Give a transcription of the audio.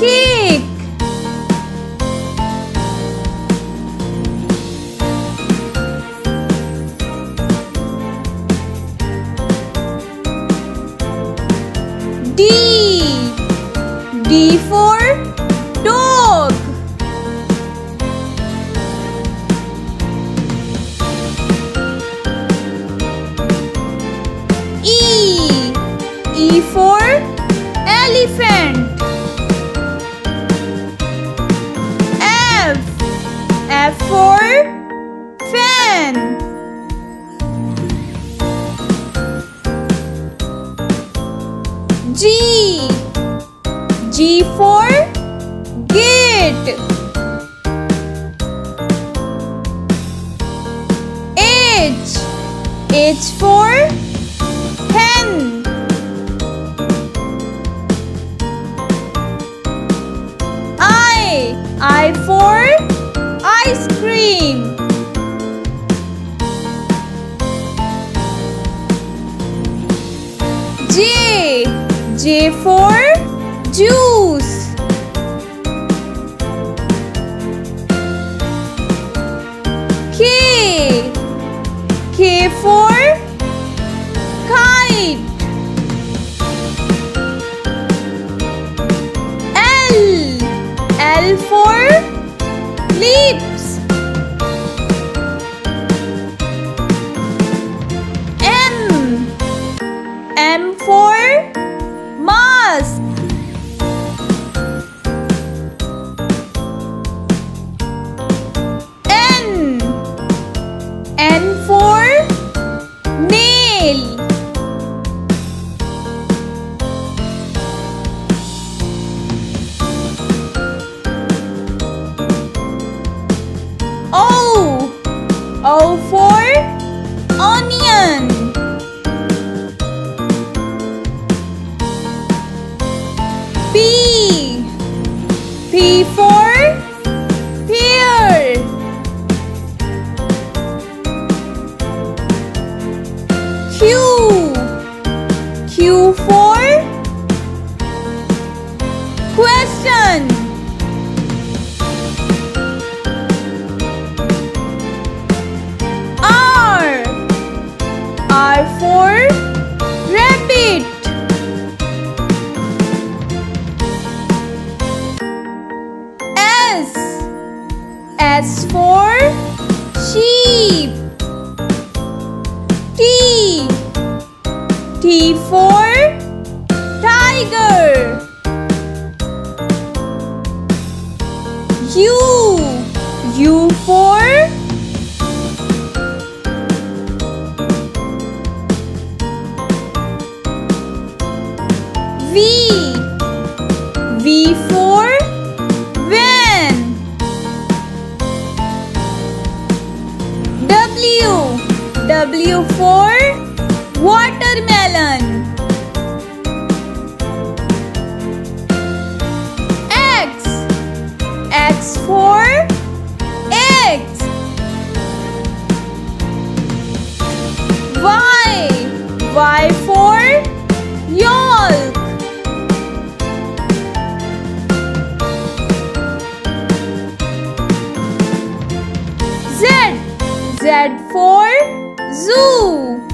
cake. D for dog. E for elephant. F for fan. G for gate. H for hen. I for ice cream. J for juice. K for kite. L for lips. M for mask. N for nail. O for onion. P for pear. Q for question. R for rabbit. S for sheep. T for tiger. U for V for van. W for watermelon. X for eggs. Y for yolk. Z for zoo.